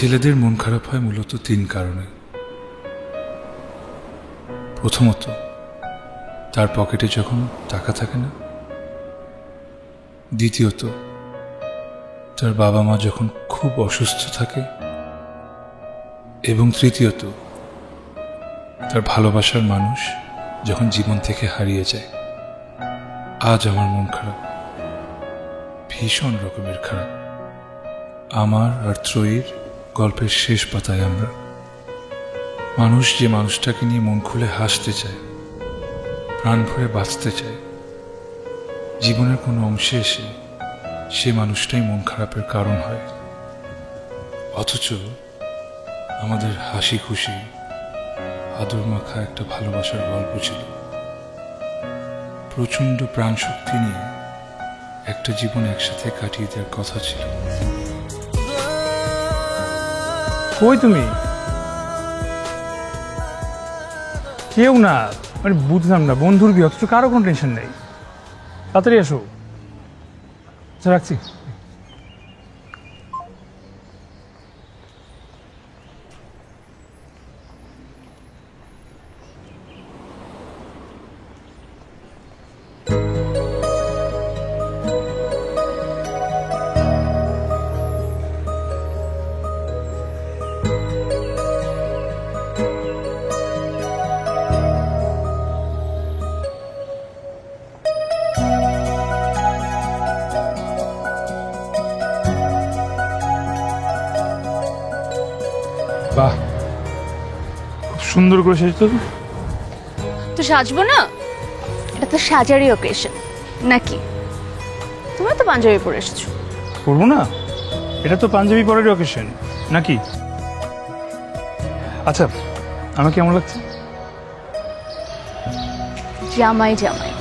ছেলেদের মন খারাপ হয় মূলত তিন কারণে। প্রথমত, তার পকেটে যখন টাকা থাকে না। দ্বিতীয়ত, তার বাবা মা যখন খুব অসুস্থ থাকে। এবং তৃতীয়ত, তার ভালোবাসার মানুষ যখন জীবন থেকে হারিয়ে যায়। আজ আমার মন খারাপ, ভীষণ রকমের খারাপ। আমার আর ত্রয়ীর গল্পের শেষ পাতায় আমরা। মানুষ যে মানুষটাকে নিয়ে মন খুলে হাসতে চায়, প্রাণ ভরে বাঁচতে চায়, জীবনের কোনো অংশে এসে সে মানুষটাই মন খারাপের কারণ হয়। অথচ আমাদের হাসি খুশি আদর মাখা একটা ভালোবাসার গল্প ছিল। প্রচণ্ড প্রাণ শক্তি নিয়ে একটা জীবন একসাথে কাটিয়ে দেওয়ার কথা ছিল। কই তুমি? কেউ না, মানে বুঝলাম না, বন্ধুর বিয়ে অথচ কারো কোনো টেনশন নেই। তাড়াতাড়ি এসো। আচ্ছা, রাখছি। বাহ, খুব সুন্দর করে সেজেছো তো। তো সাজবো না? এটা তো সাজারই অকেশন নাকি? তুমি তো পাঞ্জাবি পরে এসেছো। পরবো না? এটা তো পাঞ্জাবি পরের অকেশন নাকি? আচ্ছা, আমার কেমন লাগছে? জামাই জামাই।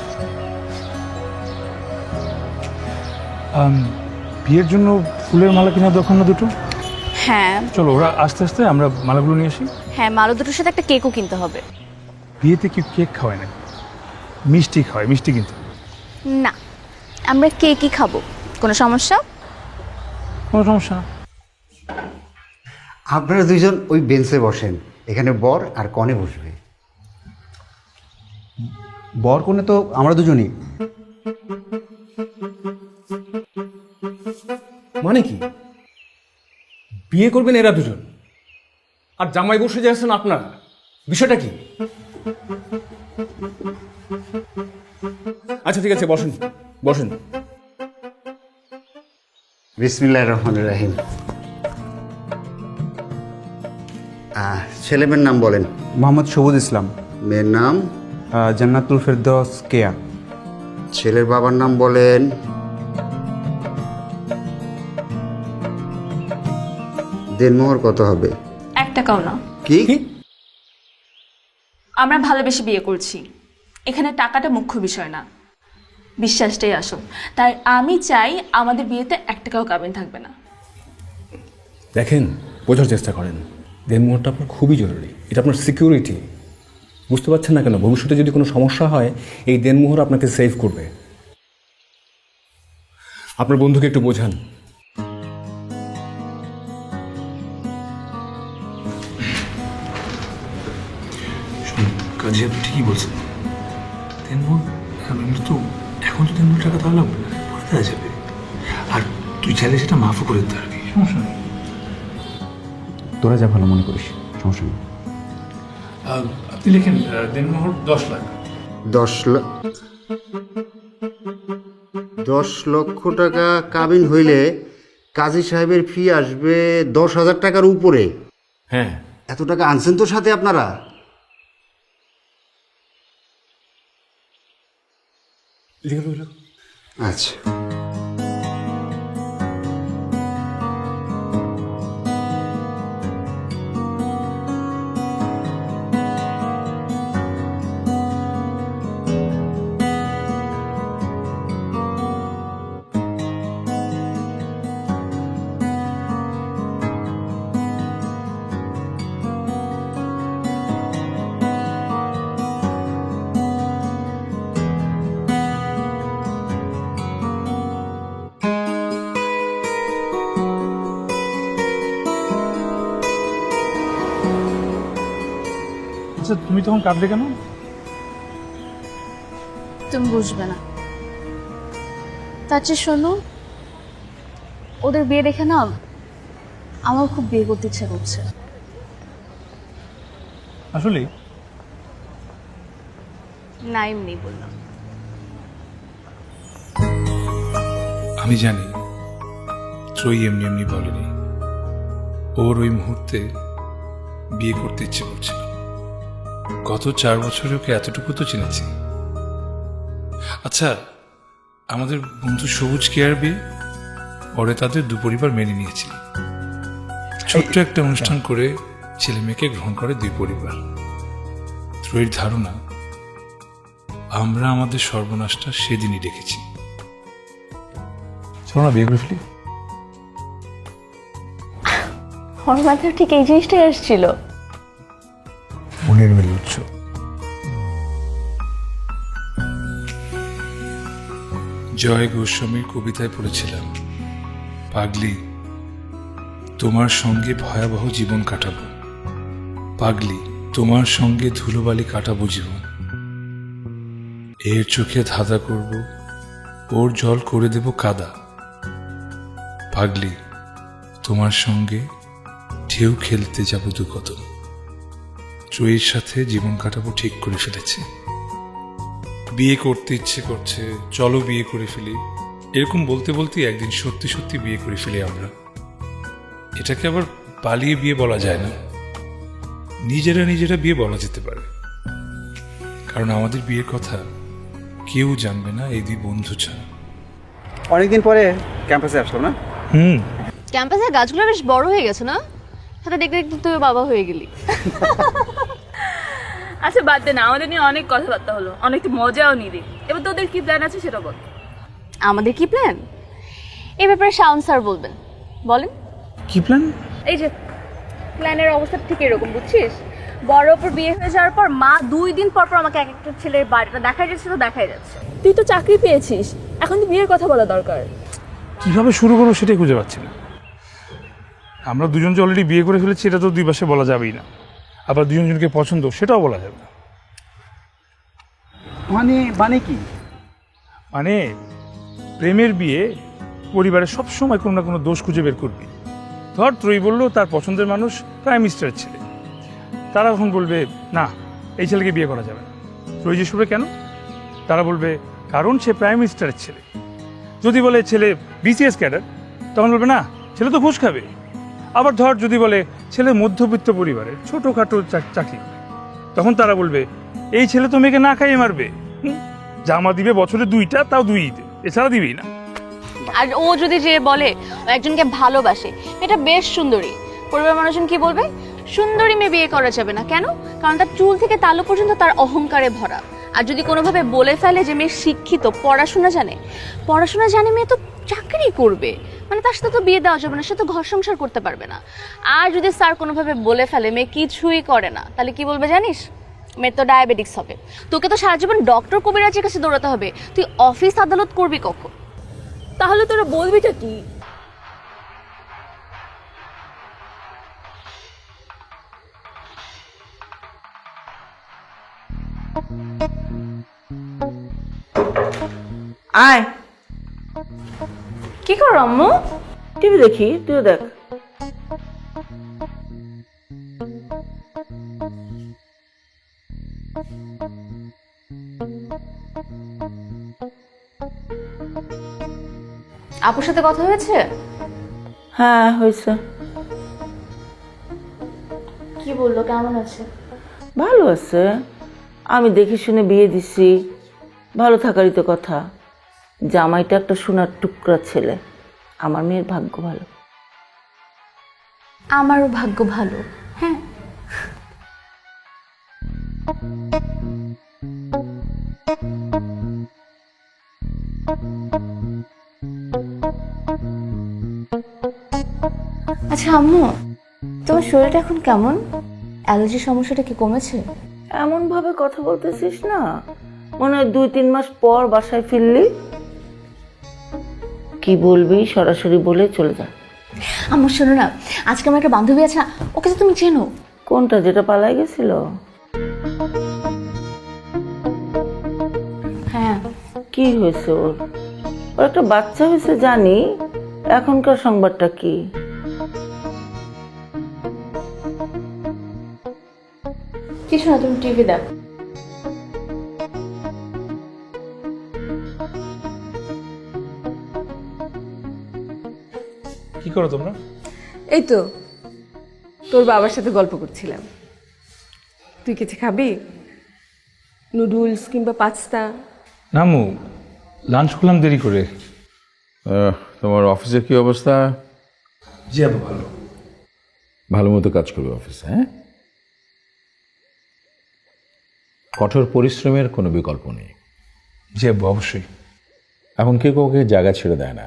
বিয়ের জন্য ফুলের মালা কিনা দরকার না দুটো? হ্যাঁ চলো, ওরা আস্তে আস্তে আমরা মালাগুলো নিয়ে আসি। হ্যাঁ, মালা দুটোর সাথে একটা কেকও কিনতে হবে। বিয়েতে কি কেক খাওয়ায় না? মিষ্টি খাওয়ায়, মিষ্টি কিনতে হবে। না, আমরা কেকই খাবো। কোনো সমস্যা? কোনো সমস্যা না। আপনারা দুইজন ওই বেঞ্চে বসেন, এখানে বর আর কনে বসবে। বর কনে তো আমরা দুজনই। মানে কি? বিয়ে করবেন এরা দুজন, আর জামাই বসে যাচ্ছেন আপনারা? বিষয়টা কি? আচ্ছা ঠিক আছে, বসেন বসেন। বিসমিল্লাহির রহমানির রহিম। ছেলে মেয়ের নাম বলেন। মোহাম্মদ সবুজ ইসলাম। মেয়ের নাম? জান্নাতুল ফেরদৌস কেয়া। ছেলের বাবার নাম বলেন। দেনমোহর কত হবে? 1 টাকাও না। কি? আমরা ভালোবেসে বিয়ে করছি, এখানে টাকাটা মুখ্য বিষয় না, বিশ্বাসটাই আসল। তাই আমি চাই আমাদের বিয়েতে 1 টাকাও কাবিন থাকবে না। দেখেন, বোঝার চেষ্টা করেন, দেনমোহরটা আপনার খুবই জরুরি। এটা আপনার সিকিউরিটি। বুঝতে পারছেন না কেন? ভবিষ্যতে যদি কোনো সমস্যা হয়, এই দেনমোহর আপনাকে সেভ করবে। আপনার বন্ধুকে একটু বোঝান। কাজী, আপনি ঠিকই বলছেন। তেনমোহর তো এখন তো তেনমোহর টাকা দেওয়া লাগবে না, পরে দেওয়া যাবে। আর তুই চাইলে সেটা মাফও করে দিতে পারবি, সমস্যা নেই। তোরা যা ভালো মনে করিস, সমস্যা নেই। আপনি লিখেন দেনমোহর 10 লাখ। 10 লক্ষ টাকা কাবিন হইলে কাজী সাহেবের ফি আসবে 10,000 টাকার উপরে। হ্যাঁ, এত টাকা আনছেন তো সাথে আপনারা? লিখে রইল। আচ্ছা, আচ্ছা তুমি তখন কাঁদলে কেন? তুমি বুঝবে না। তার চেয়ে শোনো, ওদের বিয়ে দেখে না আমার খুব বিয়ে করতে ইচ্ছা করছে। আসলে না এমনি বললাম। আমি জানি ত্রয়ী এমনি এমনি বলেনি, ওর ওই মুহূর্তে বিয়ে করতে ইচ্ছে করছিল। গত 4 বছরে ওকে এতটুকু তো চিনেছি। আচ্ছা, আমাদের বন্ধু সবুজ কেয়ার বিয়ে, পরে তাদের দুপরিবার মেনে নিয়েছিল। ছোট্ট একটা অনুষ্ঠান করে ছেলে মেয়েকে গ্রহণ করে 2 পরিবার। ত্রয়ীর ধারণা আমরা আমাদের সর্বনাশটা সেদিনই দেখেছি। চলো না বিয়ে করে ফেলি। ওর মাথায় ঠিক এই জিনিসটাই আসছিল। মনের মেলে উঠছ। জয় গোস্বামীর কবিতায় পড়েছিলাম, পাগলি তোমার সঙ্গে ভয়াবহ জীবন কাটাবো, পাগলি তোমার সঙ্গে ধুলোবালি কাটাবো জীবন। এর চোখে ধাঁধা করব, ওর জল করে দেব কাদা, পাগলি তোমার সঙ্গে ঢেউ খেলতে যাব 2 কদম। ত্রয়ীর সাথে জীবন কাটাবো ঠিক করে ফেলেছি। বিয়ে করতে ইচ্ছে করছে, চলো বিয়ে করে ফেলি, এরকম বলতে বলতে একদিন সত্যি সত্যি বিয়ে করে ফেলি আমরা। এটাকে আবার পালিয়ে বিয়ে বলা যায় না, নিজেরা নিজেরা বিয়ে বলা যেতে পারে। কারণ আমাদের বিয়ের কথা কেউ জানবে না এই 2 বন্ধু ছাড়া। অনেকদিন পরে ক্যাম্পাসে আসলাম না? ক্যাম্পাসের গাছগুলো বেশ বড় হয়ে গেছে না? সাথে দেখতে দেখতে তুই বাবা হয়ে গেলি। আচ্ছা বাদ দে না, আমাদের নিয়ে অনেক কথাবার্তা হলো, অনেক মজাও নিলি। এবার তোদের কি প্ল্যান আছে সেটা বল। আমাদের কি প্ল্যান এই ব্যাপারে শাওন স্যার বলবেন। বলেন। কি প্ল্যান? এই যে প্ল্যানের অবস্থা ঠিক এরকম, বুঝছিস? বড় ওপর বিয়ে হয়ে যাওয়ার পর মা 2 দিন পর পর আমাকে এক একটা ছেলের বাড়িটা দেখাই যাচ্ছে তো দেখাই যাচ্ছে। তুই তো চাকরি পেয়েছিস, এখন তো বিয়ের কথা বলা দরকার। কিভাবে শুরু করবো সেটাই খুঁজে পাচ্ছি না। আমরা দুজন যে অলরেডি বিয়ে করে ফেলেছি এটা তো 2 পাশে বলা যাবেই না, আবার দুজনকে পছন্দ সেটাও বলা যাবে না। মানে কি? মানে প্রেমের বিয়ে পরিবারে সবসময় কোনো না কোনো দোষ খুঁজে বের করবি। ধর ত্রয়ী বললো তার পছন্দের মানুষ প্রাইম মিনিস্টারের ছেলে, তারা এখন বলবে না এই ছেলেকে বিয়ে করা যাবে না। ত্রয়ী জিজ্ঞেস করবে কেন? তারা বলবে কারণ সে প্রাইম মিনিস্টারের ছেলে। যদি বলে ছেলে বিসিএস ক্যাডার, তখন বলবে না ছেলে তো ঘুষ খাবে। আবার ধর যদি বলে ছেলে মধ্যবিত্ত পরিবারের ছোটোখাটো চাকরি, তখন তারা বলবে এই ছেলে তো মেয়েকে না খাইয়ে মারবে, জামা দিবে বছরে 2টা, তাও 2 ঈদে, এছাড়া দিবেই না। আর ও যদি যে বলে ও একজনকে ভালোবাসে, এটা বেশ সুন্দরী, পরিবার মানুষজন কি বলবে? সুন্দরী মেয়ে বিয়ে করা যাবে না। কেন? কারণ তার চুল থেকে তালু পর্যন্ত তার অহংকারে ভরা। আর যদি কোনোভাবে বলে ফেলে যে মেয়ে শিক্ষিত, পড়াশোনা জানে মেয়ে তো চাকরি করবে, মানে তার সাথে তো বিয়ে দেওয়া যাবে না, সে তো ঘর সংসার করতে পারবে না। আর যদি স্যার কোনোভাবে বলে ফেলে মেয়ে কিছুই করে না, তাহলে কি বলবে জানিস? মেয়ের তো ডায়াবেটিক্স হবে। তোকে তো সারা জীবন ডক্টর কবিরাজের কাছে দৌড়াতে হবে, তুই অফিস আদালত করবি কখন? তাহলে তোরা বলবিটা কি? আয় কি করো আম্মু? টিভি দেখি, তুইও দেখ। আপুর সাথে কথা হয়েছে? হ্যাঁ হয়েছে। কি বললো, কেমন আছে? ভালো আছে, আমি দেখে শুনে বিয়ে দিছি, ভালো থাকারই তো কথা। জামাইটা একটা সোনার টুকরা ছেলে, আমার মেয়ের ভাগ্য ভালো। আমারও ভাগ্য ভালো। হ্যাঁ, আচ্ছা আম্মু, তোমার শরীরটা এখন কেমন? অ্যালার্জির সমস্যাটা কি কমেছে? এমন ভাবে কথা বলতেছিস না, মনে হয় 2-3 মাস পর বাসায় ফিরলি। কি বলবি সরাসরি বলে চলে যা। আম্মু শোনো না, আজকে আমার একটা বান্ধবী আছে, ওকে তো তুমি চেনো। কোনটা, যেটা পালাই গেছিল? কি হয়েছে ওর? ওর একটা বাচ্চা হয়েছে জানি, এখনকার সংবাদটা কি? কিছু না, তুমি টিভি দেখো। কি করো তোমরা? এই তো তোর বাবার সাথে গল্প করছিলাম। তুই কিছু খাবি? নুডলস কিংবা পাস্তা? নামু, লাঞ্চ করলাম দেরি করে। তোমার অফিসের কি অবস্থা? জি আব্বু, ভালো। ভালো মতো কাজ করবে অফিসে, হ্যাঁ? কঠোর পরিশ্রমের কোনো বিকল্প নেই। জি আব্বু, অবশ্যই। এখন কেউ কাউকে জায়গা ছেড়ে দেয় না।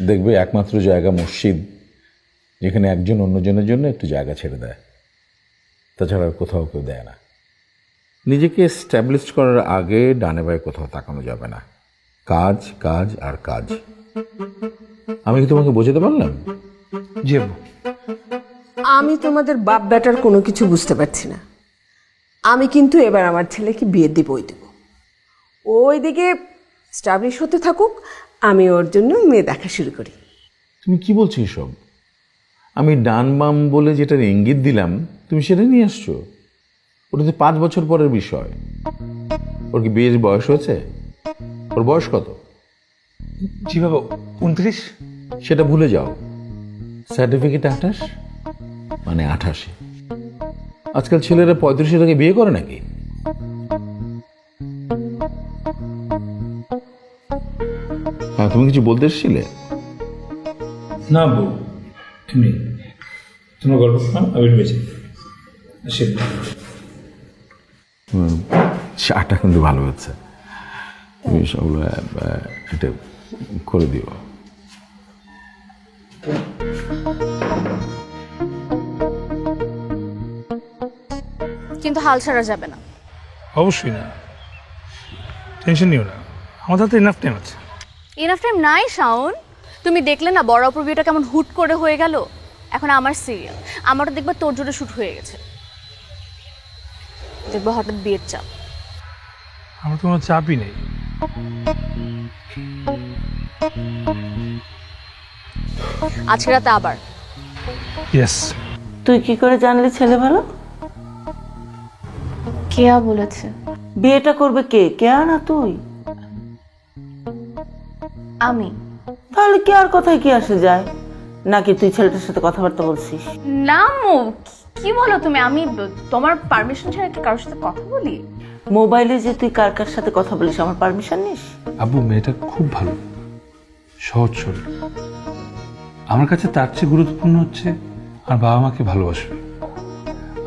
দেখবে একমাত্র জায়গা মসজিদ, যেখানে একজন অন্যজনের জন্য একটু জায়গা ছেড়ে দেয়, তাছাড়া আর কোথাও কেউ দেয় না। নিজেকে এস্টাবলিশ করার আগে ডানে বায়ে কোথাও তাকানো যাবে না। কাজ কাজ আর কাজ। আমি কি তোমাকে বোঝাতে পারলাম? জি আব্বু। আমি তোমাদের বাপ বেটার কোনো কিছু বুঝতে পারছি না। আমি কিন্তু এবার আমার ছেলেকে বিয়ে দিবই দেব। ওইদিকে স্টাবলিশ হতে থাকুক, আমি ওর জন্য মেয়ে দেখা শুরু করি। তুমি কি বলছো এসব? আমি ডান বাম বলে যেটার ইঙ্গিত দিলাম তুমি সেটা নিয়ে আসছো। ওটা তো 5 বছর পরের বিষয়। ওর কি বিয়ের বয়স হয়েছে? ওর বয়স কত? জি বাবা, 29। সেটা ভুলে যাও। সার্টিফিকেট 28 মানে 88। আজকাল ছেলেরা 35 থেকে বিয়ে করে নাকি? হ্যাঁ, তুমি কিছু বলতে এসেছিলে? না আব্বু, এমনি তোমরা গল্প শোনাও, আমি বেঁচে চাটা কিন্তু ভালো হচ্ছে। তুমি সবগুলো এটা করে দিও। কিন্তু হাল ছাড়া যাবে না। অবশ্যই না, টেনশন নিও না, আমাদের হাতে ইনাফ টাইম আছে। ইনাফ টাইম নাই শাওন। তুমি দেখলে না বড় অপর বিয়েটা কেমন হুট করে হয়ে গেল। এখন আমার সিরিয়াল, আমারও দেখবে তোর জোরে শুট হয়ে গেছে। দেখবো হঠাৎ বিয়ের চাপ। আমার তো কোনো চাপই নেই। আজকে রাতে আবার। ইয়েস। তুই কি করে জানলি ছেলে ভালো? কেয়া বলেছে। বিয়েটা করবে কে, কেয়া না তুই? আমি। তাহলে কে আর কথায় কি আসে যায়? নাকি তুই ছেলেটার সাথে কথাবার্তা বলছিস? না মো, কি বলো তুমি? আমি তোমার পারমিশন ছাড়া কি কারোর সাথে কথা বলি? মোবাইলে যে তুই কার কার সাথে কথা বলিস আমার পারমিশন নিস? আব্বু, মেয়েটা খুব ভালো, সহজ সরল। আমার কাছে তার চেয়ে গুরুত্বপূর্ণ হচ্ছে আর বাবা মাকে ভালোবাসবে।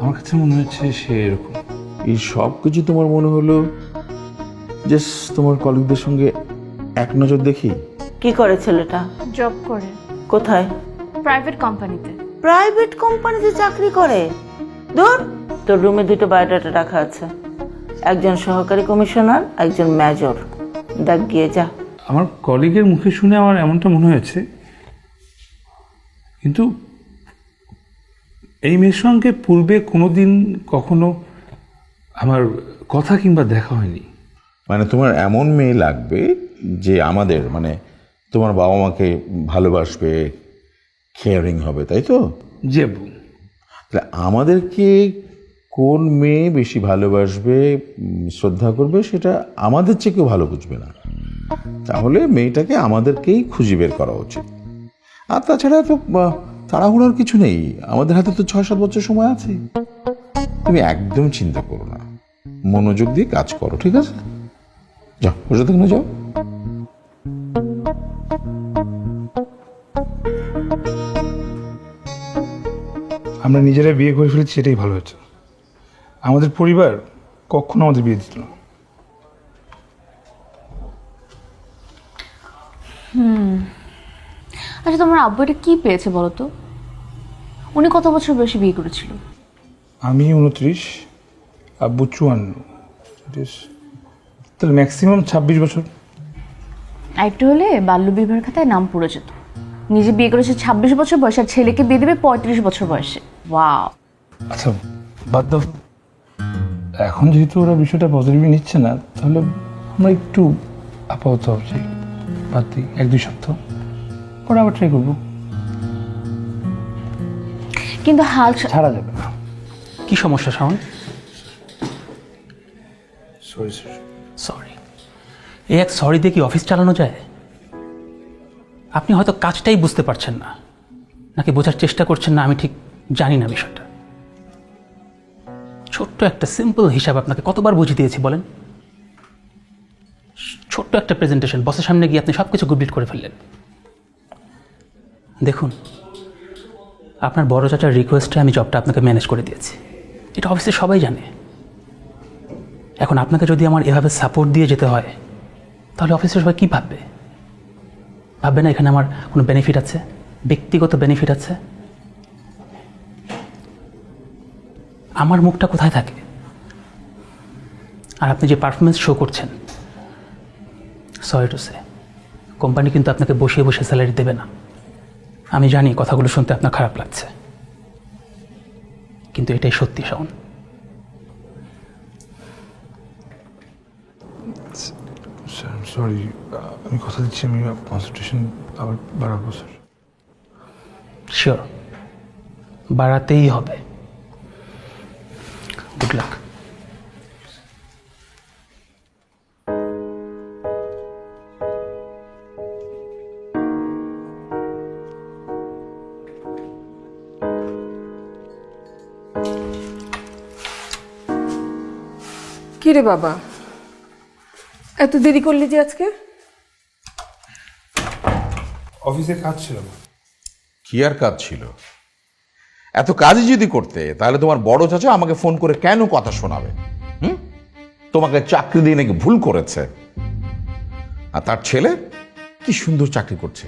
আমার কাছে মনে হচ্ছে সে এরকম। এই সব কিছু তোমার মনে হলো জাস্ট তোমার কলিগদের সঙ্গে এক নজর দেখি? কি করে ছেলেটা? জব করে। কোথায়? প্রাইভেট কোম্পানিতে। প্রাইভেট কোম্পানিতে চাকরি করে? দূর, তোর রুমে 2টো বায়োডাটা রাখা আছে, একজন সহকারী কমিশনার, একজন মেজর। দেখ গিয়ে যা। আমার কলিগের মুখে শুনে আমার এমনটা মনে হয়েছে, কিন্তু এই মেয়ের সঙ্গে পূর্বে কোনোদিন কখনো আমার কথা কিংবা দেখা হয়নি। মানে তোমার এমন মেয়ে লাগবে যে আমাদের মানে তোমার বাবা মাকে ভালোবাসবে, কেয়ারিং হবে, তাই তো? জি আব্বু। তাহলে আমাদেরকে কোন মেয়ে বেশি ভালোবাসবে, শ্রদ্ধা করবে, সেটা আমাদের চেয়ে কেউ ভালো বুঝবে না। তাহলে মেয়েটাকে আমাদেরকেই খুঁজে বের করা উচিত। আর তাছাড়া তো তাড়াহুড়োর কিছু নেই, আমাদের হাতে তো 6-7 বছর সময় আছে। তুমি একদম চিন্তা করো না, মনোযোগ দিয়ে কাজ করো, ঠিক আছে? যাও, বসে থাকো না, যাও। আমরা নিজেরা বিয়ে করে ফেলেছি, সেটাই ভালো হয়েছে। আমাদের পরিবার কখনো আমাদের বিয়ে দিত না। আচ্ছা, তোমার আব্বু এটা কি পেয়েছে বলো তো? উনি কত বছর বয়সে বিয়ে করেছিল? আমি 29, আব্বু 54। তাহলে ম্যাক্সিমাম 26 বছর। একটু হলে বাল্যবিবাহের খাতায় নাম পড়ে যেত। নিজে বিয়ে করেছে 26 বছর বয়সে, আর ছেলেকে বিয়ে দেবে 35 বছর বয়সে। ওয়াও। আচ্ছা বাদ দাও, এখন যেহেতু ওরা বিষয়টা পজিটিভলি নিচ্ছে না, তাহলে আমরা একটু আপাতত ভাবছি বাদ দিই 1-2 সপ্তাহ পরে আবার ট্রাই করবো। কিন্তু হাল ছাড়া যাবে না। কি সমস্যা শাওন? Sorry sir. সরি, এই এক সরি দিয়ে কি অফিস চালানো যায়? আপনি হয়তো কাজটাই বুঝতে পারছেন না, নাকি বোঝার চেষ্টা করছেন না, আমি ঠিক জানি না বিষয়টা। ছোট্ট একটা সিম্পল হিসাব আপনাকে কতবার বুঝিয়ে দিয়েছি বলেন? ছোট্ট একটা প্রেজেন্টেশন, বসের সামনে গিয়ে আপনি সব কিছু কমপ্লিট করে ফেললেন। দেখুন, আপনার বড় চাচার রিকোয়েস্টে আমি জবটা আপনাকে ম্যানেজ করে দিয়েছি, এটা অফিসে সবাই জানে। এখন আপনাকে যদি আমার এভাবে সাপোর্ট দিয়ে যেতে হয়, তাহলে অফিসের সবাই কী ভাববে? ভাববে না এখানে আমার কোনো বেনিফিট আছে, ব্যক্তিগত বেনিফিট আছে? আমার মুখটা কোথায় থাকে? আর আপনি যে পারফরমেন্স শো করছেন, সরি টু সে, কোম্পানি কিন্তু আপনাকে বসিয়ে বসে স্যালারি দেবে না। আমি জানি কথাগুলো শুনতে আপনার খারাপ লাগছে, কিন্তু এটাই সত্যি শাওন। স্যার সরি, আমি কথা দিচ্ছি আমি কনসেন্ট্রেশন আবার বাড়াবো স্যার। শিওর, বাড়াতেই হবে। Good luck. কি রে বাবা, এত দেরি করলি যে আজকে? অফিসে কাজ ছিল না। কি আর কাজ ছিল? এত কাজই যদি করতে তাহলে তোমার বড় চাচা আমাকে ফোন করে কেন কথা শোনাবে? তোমাকে চাকরি দিয়ে নাকি ভুল করেছে, আর তার ছেলে কি সুন্দর চাকরি করছে,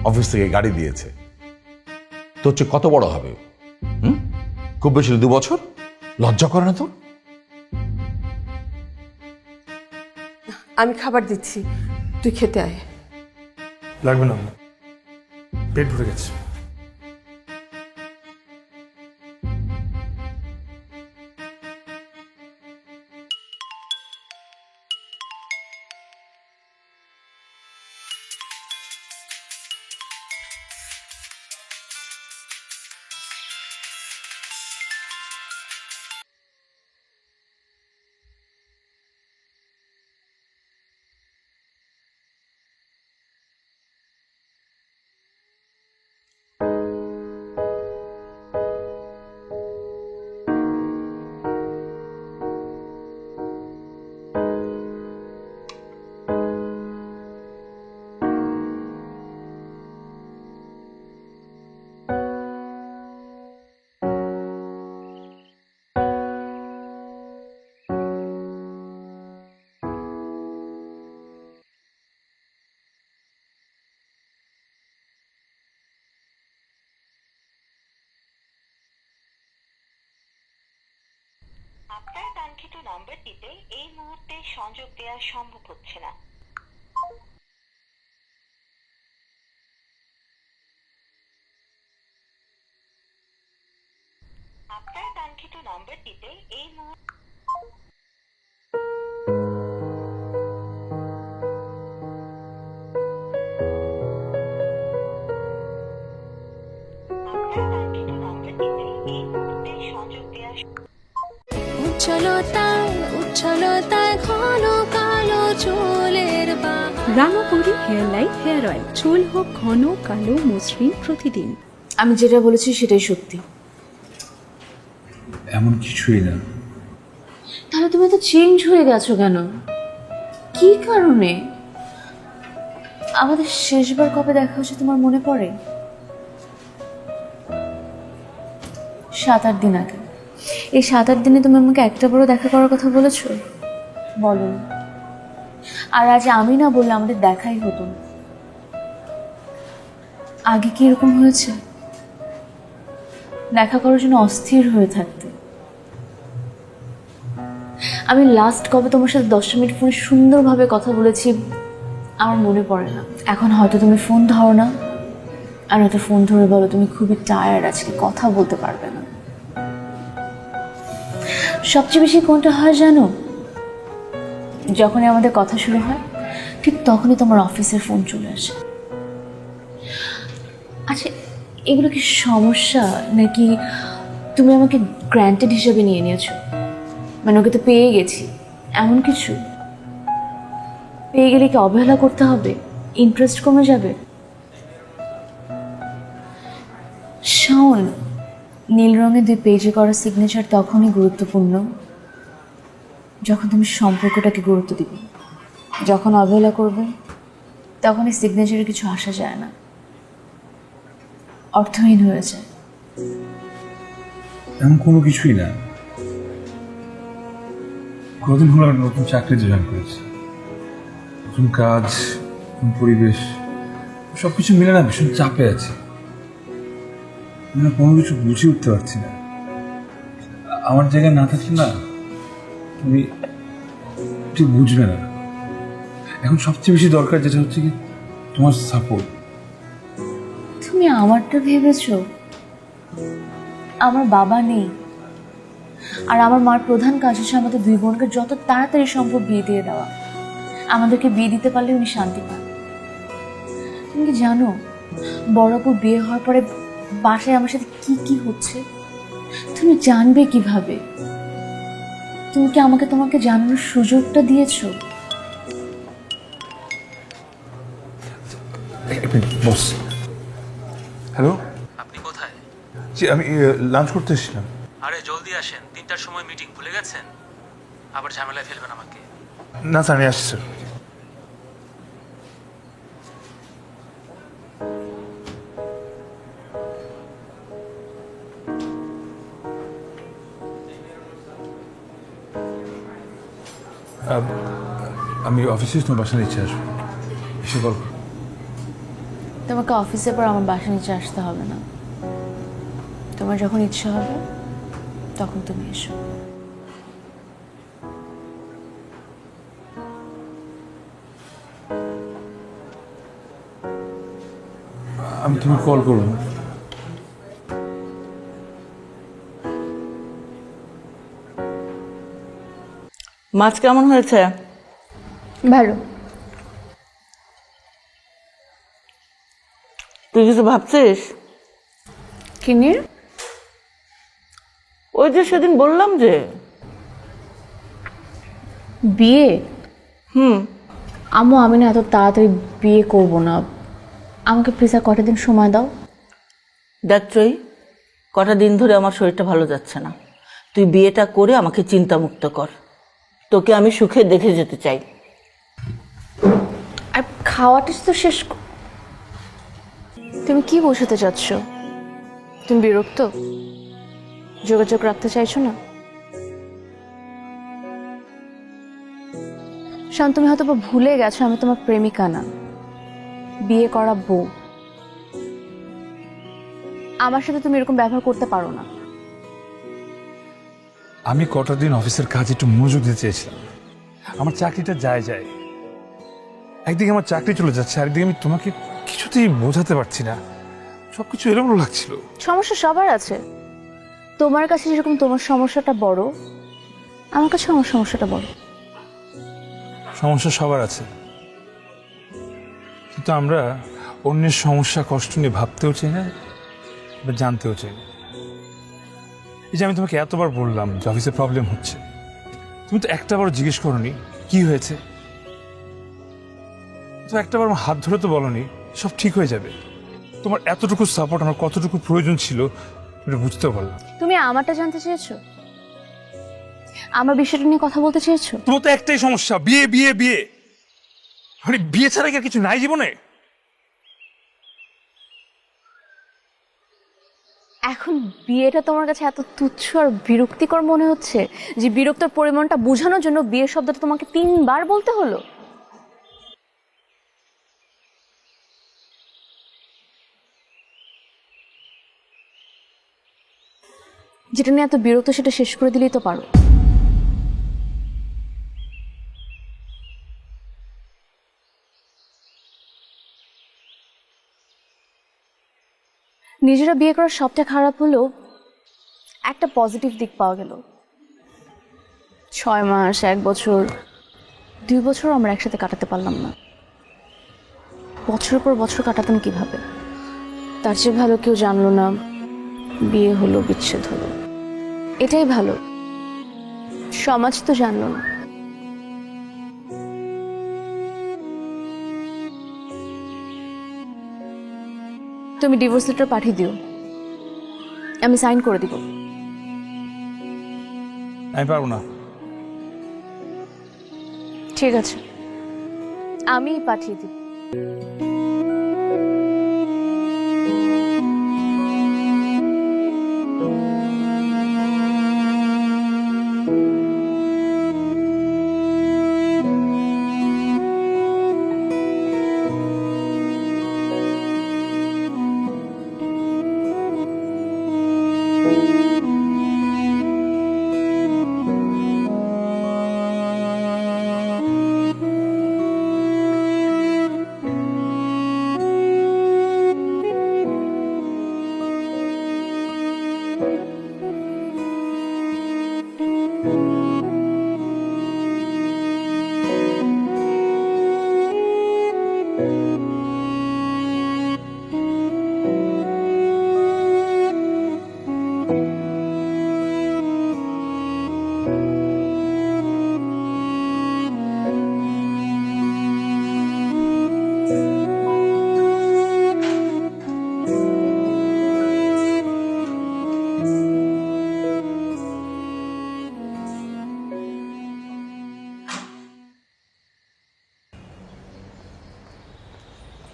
অফিস থেকে গাড়ি দিয়েছে। তো হচ্ছে কত বড় হবে? খুব বেশি 2 বছর। লজ্জা করে না তোর? আমি খাবার দিচ্ছি, তুই খেতে আয়। লাগবে না, পেট ভরে গেছে। আপনার কাঙ্ক্ষিত নাম্বারটিতে এই মুহূর্তে সংযোগ দেওয়া সম্ভব হচ্ছে না। আপনার কাঙ্ক্ষিত নাম্বারটিতে এই মুহূর্তে সংযোগ দেওয়া রানাপুরি হেয়ার লাইট হেয়ার অয়েল, চুল হোক ঘন কালো মসৃণ প্রতিদিন। আমি যেটা বলেছি সেটাই সত্যি। এমন কিছুই না। তাহলে তুমি তো চেঞ্জ হয়ে গেছো কেন? কি কারণে? আমাদের শেষবার কবে দেখা হয়েছে তোমার মনে পড়ে? 7-8 দিন আগে। এই 7-8 দিনে তুমি আমাকে একটা বড় দেখা করার কথা বলেছো? বলো। আর আজ আমি না বললে আমাদের দেখাই হতো না। আগে কি এরকম হয়েছে? দেখা করার জন্য অস্থির হয়ে থাকতে। আমি লাস্ট কবে তোমার সাথে 10 মিনিট ফোনে সুন্দরভাবে কথা বলেছি আমার মনে পড়ে না। এখন হয়তো তুমি ফোন ধরো না, আর হয়তো ফোন ধরে বলো তুমি খুবই টায়ার্ড, আজকে কথা বলতে পারবে না। সবচেয়ে বেশি কোনটা হয় জানো? যখনই আমাদের কথা শুরু হয় ঠিক তখনই তোমার অফিসের ফোন চলে আসে। আচ্ছা, এগুলো কি সমস্যা নাকি তুমি আমাকে গ্র্যান্টেড হিসেবে নিয়ে নিয়েছো? মানে ওকে তো পেয়ে গেছি, এমন কিছু? পেয়ে গেলে কি অবহেলা করতে হবে? ইন্টারেস্ট কমে যাবে? শাওন, নীল রঙের 2 পেজে করা সিগনেচার তখনই গুরুত্বপূর্ণ যখন তুমি সম্পর্কটাকে গুরুত্ব দিবে। যখন অবহেলা করবে তখন এই সিগনেচারে কিছু আসা যায় না, অর্থহীন হয়ে যায়। এমন কোনো কিছুই না। কদিন হলো আমি নতুন চাকরিতে জয়েন করেছি, নতুন কাজ, নতুন পরিবেশ, সব কিছু মিলে না ভীষণ চাপে আছি। কোনো কিছু বুঝে উঠতে পারছি না। আমার জায়গায় না থাকলে না তুমি ঠিক বুঝবে না। এখন সবচেয়ে বেশি দরকার যেটা হচ্ছে কি তোমার সাপোর্ট। তুমি আমারটা ভেবেছো? আমার বাবা নেই, আর আমার মার প্রধান কাজ হচ্ছে আমাদের 2 বোনকে যত তাড়াতাড়ি সম্ভব বিয়ে দিয়ে দেওয়া। আমাদেরকে বিয়ে দিতে পারলে উনি শান্তি পান। তুমি কি জানো বড় আপু বিয়ে হওয়ার পরে বাসায় আমার সাথে কি কি হচ্ছে? তুমি জানবে কিভাবে? তুমি কি আমাকে তোমাকে জানানোর সুযোগটা দিয়েছো? বস, হ্যালো, আপনি কোথায়? জি আমি লাঞ্চ করতে এসেছিলাম। আরে জলদি আসেন, 3টার সময় মিটিং, ভুলে গেছেন? আবার ঝামেলায় ফেলবেন আমাকে। না স্যার, আমি আসছি স্যার। আমি অফিসে তোমার বাসা নিচে আসবো, এসে গল্প। তোমাকে অফিসে পর আমার বাসা নিচে আসতে হবে না। তোমার যখন ইচ্ছা হবে তখন তুমি এসো। আমি তুমি কল করবো। মাছ কেমন হয়েছে? ভালো। তুই কিছু ভাবছিস? কি নিয়ে? ওই যে সেদিন বললাম যে বিয়ে। আম্মু, আমি না এত তাড়াতাড়ি বিয়ে করব না। আমাকে প্লিজ আর কটা দিন সময় দাও। দেখ চই, কটা দিন ধরে আমার শরীরটা ভালো যাচ্ছে না। তুই বিয়েটা করে আমাকে চিন্তামুক্ত কর। তোকে আমি সুখে দেখে যেতে চাই। আর খাওয়াটা তো শেষ। তুমি কি বোঝাতে চাচ্ছ? তুমি বিরক্ত? যোগাযোগ রাখতে চাইছো না? শান, তুমি হয়তো ভুলে গেছো আমি তোমার প্রেমিকা না, বিয়ে করা বউ। আমার সাথে তুমি এরকম ব্যবহার করতে পারো না। আমি কটা দিন অফিসের কাজ একটু মনোযোগ দিতে চেয়েছিলাম। আমার চাকরিটা যায়, একদিকে আমার চাকরি চলে যাচ্ছে, আরেকদিকে আমি তোমাকে কিছুতেই বোঝাতে পারছি না। সবকিছু এলোমেলো লাগছিল। সমস্যা সবার আছে। তোমার কাছে যেরকম তোমার সমস্যাটা বড়, আমার কাছে আমার সমস্যাটা বড়। সমস্যা সবার আছে, কিন্তু আমরা অন্যের সমস্যা কষ্ট নিয়ে ভাবতেও চাই না বা জানতেও চাই না। এই যে আমি তোমাকে এতবার বললাম যে অফিসে প্রবলেম হচ্ছে, তুমি তো একটাবারও জিজ্ঞেস করোনি কি হয়েছে। তো একটাবার আমার হাত ধরে তো বলনি সব ঠিক হয়ে যাবে। তোমার এতটুকু সাপোর্ট আমার কতটুকু প্রয়োজন ছিল এটা বুঝতে পারলাম। তুমি আমারটা জানতে চেয়েছো? আমার বিষয়টা নিয়ে কথা বলতে চেয়েছো? তোমার তো একটাই সমস্যা, বিয়ে বিয়ে বিয়ে। মানে বিয়ে ছাড়া কি আর কিছু নাই জীবনে? এখন বিয়েটা তোমার কাছে এত তুচ্ছ আর বিরক্তিকর মনে হচ্ছে যে বিরক্তর পরিমাণটা বোঝানোর জন্য বিয়ে শব্দটা তোমাকে 3 বার বলতে হলো? যেটা নিয়ে এত বিরক্ত সেটা শেষ করে দিলেই তো পারো। নিজেরা বিয়ে করার সবটা খারাপ হলো, একটা পজিটিভ দিক পাওয়া গেল। 6 মাস, 1 বছর, 2 বছর আমরা একসাথে কাটাতে পারলাম না। বছরের পর বছর কাটাতাম কিভাবে? তার চেয়ে ভালো কেউ জানলো না, বিয়ে হলো, বিচ্ছেদ হলো, এটাই ভালো। সমাজ তো জানলো না। তুমি ডিভোর্স লেটার পাঠিয়ে দিও, আমি সাইন করে দিব। আমি পারবো না। ঠিক আছে, আমি পাঠিয়ে দিব।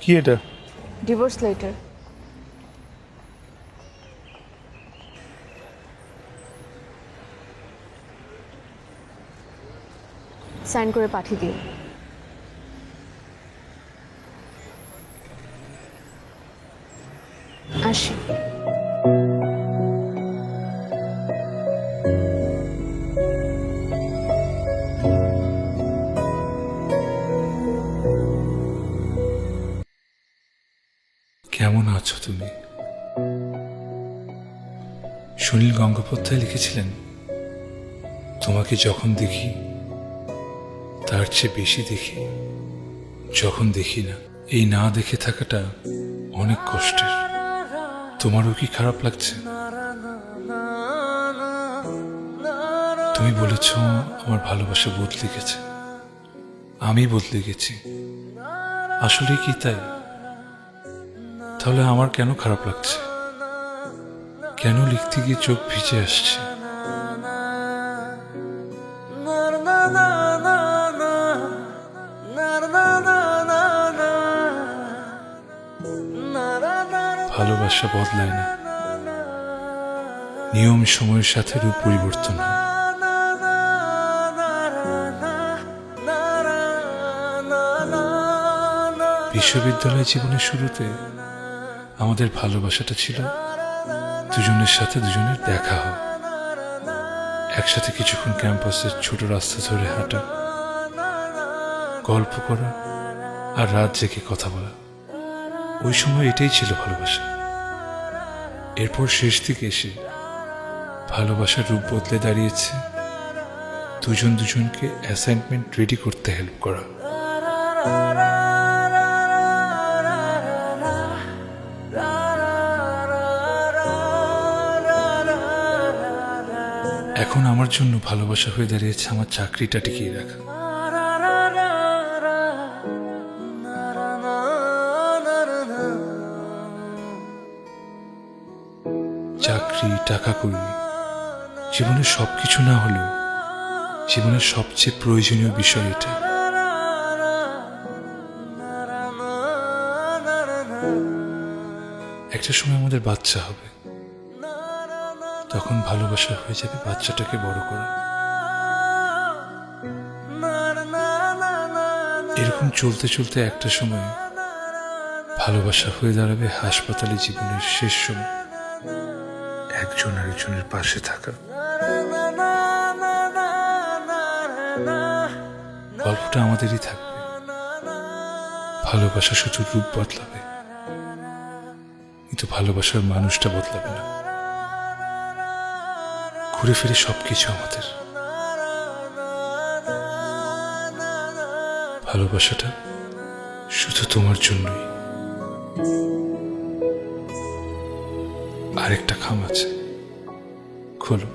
কি এটা? Divorce letter. সাইন করে পাঠিয়ে দিও। আসি। কেমন আছো তুমি? সুনীল গঙ্গোপাধ্যায় লিখেছিলেন, তোমাকে যখন দেখি তার চেয়ে বেশি দেখি যখন দেখি না। এই না দেখে থাকাটা অনেক কষ্টের। তোমারও কি খারাপ লাগছে? তুমি বলেছ আমার ভালোবাসা বদলে গেছে, আমি বদলে গেছি। আসলে কি তাই? তাহলে আমার কেন খারাপ লাগছে? কেন লিখতে গিয়ে চোখ ভিজে আসছে? ভালোবাসা বদলায় না, নিয়ম সময়ের সাথে রূপ পরিবর্তন হয়। বিশ্ববিদ্যালয় জীবনের শুরুতে আমাদের ভালোবাসাটা ছিল দুজনের সাথে দুজনের দেখা হওয়া, একসাথে কিছুক্ষণ ক্যাম্পাসের ছোট রাস্তা ধরে হাঁটা, গল্প করা আর রাত জেগে কথা বলা। ওই সময় এটাই ছিল ভালোবাসা। এরপর শেষ দিকে এসে ভালোবাসার রূপ বদলে দাঁড়িয়েছে দুজন দুজনকে অ্যাসাইনমেন্ট রেডি করতে হেল্প করা। এখন আমার জন্য ভালোবাসা হয়ে দাঁড়িয়েছে আমার চাকরিটা টিকিয়ে রাখা। চাকরি, টাকা করি, জীবনের সবকিছু না হলেও জীবনের সবচেয়ে প্রয়োজনীয় বিষয় এটা। একটা সময় আমাদের বাচ্চা হবে, তখন ভালোবাসা হয়ে যাবে বাচ্চাটাকে বড় করা। এরকম চলতে চলতে একটা সময় ভালোবাসা হয়ে দাঁড়াবে হাসপাতালে জীবনের শেষ সময়, একজন আরেকজনের পাশে থাকা। গল্পটা আমাদেরই থাকবে, ভালোবাসা শুধু রূপ বদলাবে, কিন্তু ভালোবাসার মানুষটা বদলাবে না। ঘুরে ফিরে সবকিছু আমাদের। ভালোবাসাটা শুধু তোমার জন্যই। আরেকটা খাম আছে, খোলো।